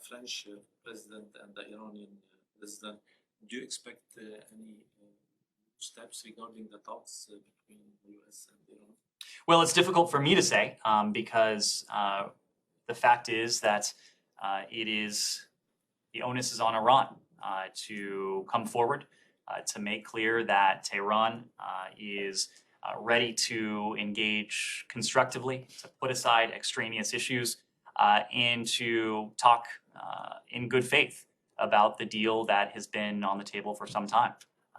French president and the Iranian president. Do you expect any steps regarding the talks between the US and Iran? Well, it's difficult for me to say because the fact is that the onus is on Iran to come forward, to make clear that Tehran is ready to engage constructively, to put aside extraneous issues, and to talk in good faith about the deal that has been on the table for some time.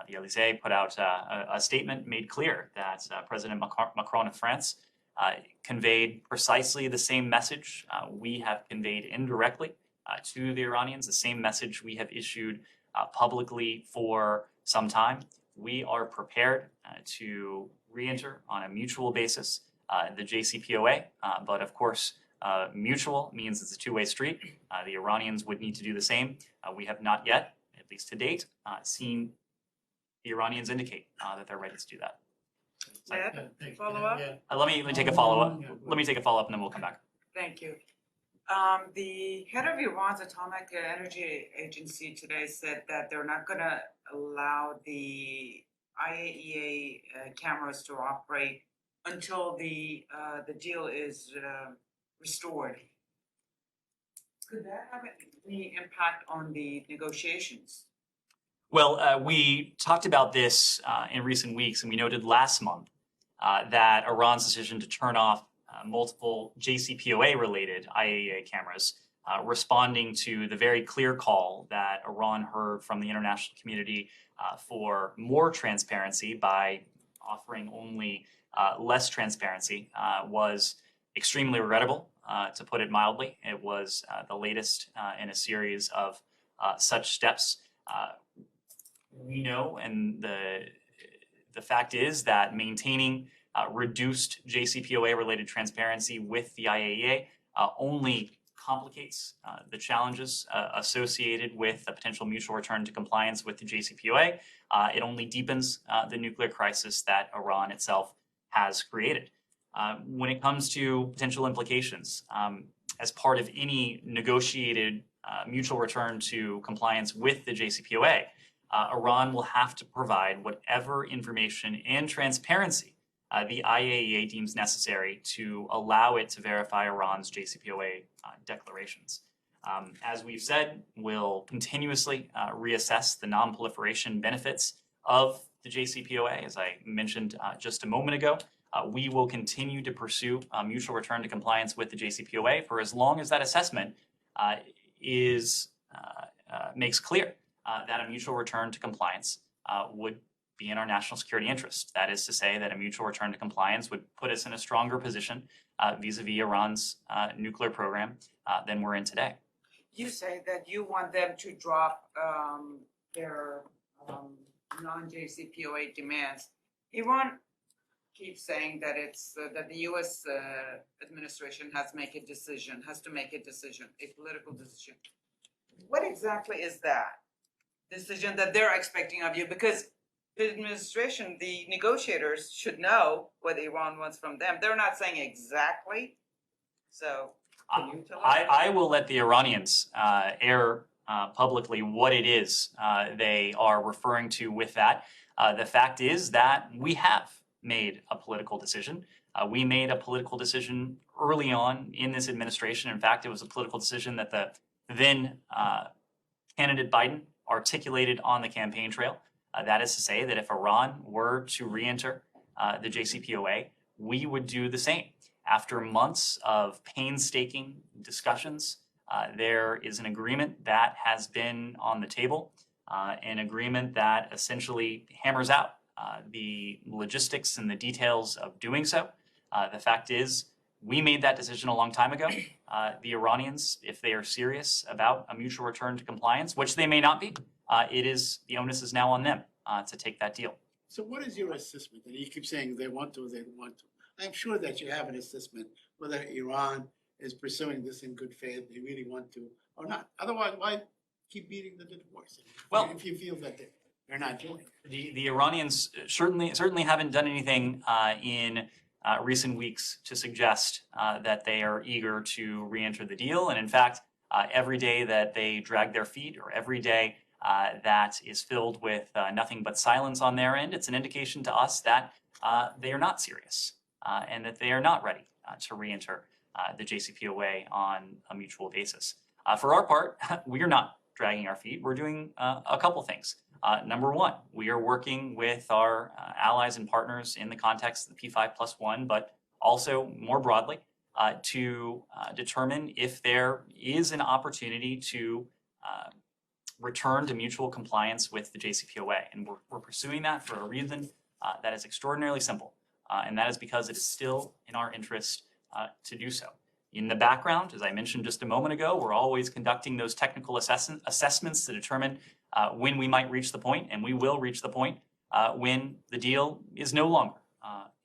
The Élysée put out a statement, made clear that President Macron of France conveyed precisely the same message we have conveyed indirectly to the Iranians, the same message we have issued publicly for some time. We are prepared to re-enter on a mutual basis the JCPOA, but of course, mutual means it's a two-way street. The Iranians would need to do the same. We have not yet, at least to date, seen the Iranians indicate that they're ready to do that. Ned, follow-up? Let me take a follow-up. Let me take a follow-up, and then we'll come back. Thank you. The head of Iran's Atomic Energy Agency today said that they're not going to allow the IAEA cameras to operate until the deal is restored. Could that have any impact on the negotiations? Well, we talked about this in recent weeks, and we noted last month that Iran's decision to turn off multiple JCPOA-related IAEA cameras, responding to the very clear call that Iran heard from the international community for more transparency by offering only less transparency, was extremely regrettable, to put it mildly. It was the latest in a series of such steps. We know, and the fact is that maintaining reduced JCPOA-related transparency with the IAEA only complicates the challenges associated with a potential mutual return to compliance with the JCPOA. It only deepens the nuclear crisis that Iran itself has created. When it comes to potential implications, as part of any negotiated mutual return to compliance with the JCPOA, Iran will have to provide whatever information and transparency the IAEA deems necessary to allow it to verify Iran's JCPOA declarations. As we've said, we'll continuously reassess the non-proliferation benefits of the JCPOA. As I mentioned just a moment ago, we will continue to pursue a mutual return to compliance with the JCPOA for as long as that assessment makes clear that a mutual return to compliance would be in our national security interest. That is to say that a mutual return to compliance would put us in a stronger position vis-a-vis Iran's nuclear program than we're in today. You say that you want them to drop their non-JCPOA demands. Iran keeps saying that it's that the U.S. administration has to make a decision, a political decision. What exactly is that decision that they're expecting of you? Because the administration, the negotiators should know what Iran wants from them. They're not saying exactly. So can you tell us? I will let the Iranians air publicly what it is they are referring to with that. The fact is that we have made a political decision. We made a political decision early on in this administration. In fact, it was a political decision that the then candidate Biden articulated on the campaign trail. That is to say that if Iran were to re-enter the JCPOA, we would do the same. After months of painstaking discussions, there is an agreement that has been on the table, an agreement that essentially hammers out the logistics and the details of doing so. The fact is, we made that decision a long time ago. The Iranians, if they are serious about a mutual return to compliance, which they may not be, the onus is now on them to take that deal. So what is your assessment? And you keep saying they want to. I'm sure that you have an assessment whether Iran is pursuing this in good faith, they really want to or not. Otherwise, why keep beating the dead horse? Well, if you feel that they're not doing it. The Iranians certainly haven't done anything in recent weeks to suggest that they are eager to re-enter the deal. And in fact, every day that they drag their feet, or every day that is filled with nothing but silence on their end, it's an indication to us that they are not serious and that they are not ready to re-enter the JCPOA on a mutual basis. For our part, we are not dragging our feet. We're doing a couple things. Number one, we are working with our allies and partners in the context of the P5+1, but also more broadly to determine if there is an opportunity to return to mutual compliance with the JCPOA. And we're pursuing that for a reason that is extraordinarily simple. And that is because it is still in our interest to do so. In the background, as I mentioned just a moment ago, we're always conducting those technical assessments to determine when we might reach the point, and we will reach the point when the deal is no longer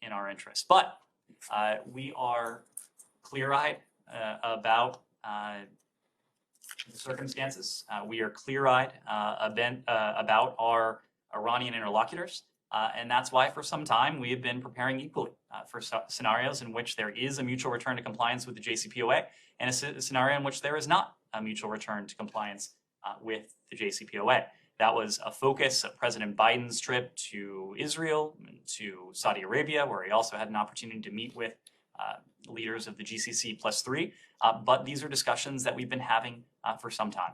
in our interest. But we are clear-eyed about the circumstances. We are clear-eyed about our Iranian interlocutors. And that's why for some time we have been preparing equally for scenarios in which there is a mutual return to compliance with the JCPOA and a scenario in which there is not a mutual return to compliance with the JCPOA. That was a focus of President Biden's trip to Israel and to Saudi Arabia, where he also had an opportunity to meet with leaders of the GCC+3. But these are discussions that we've been having for some time.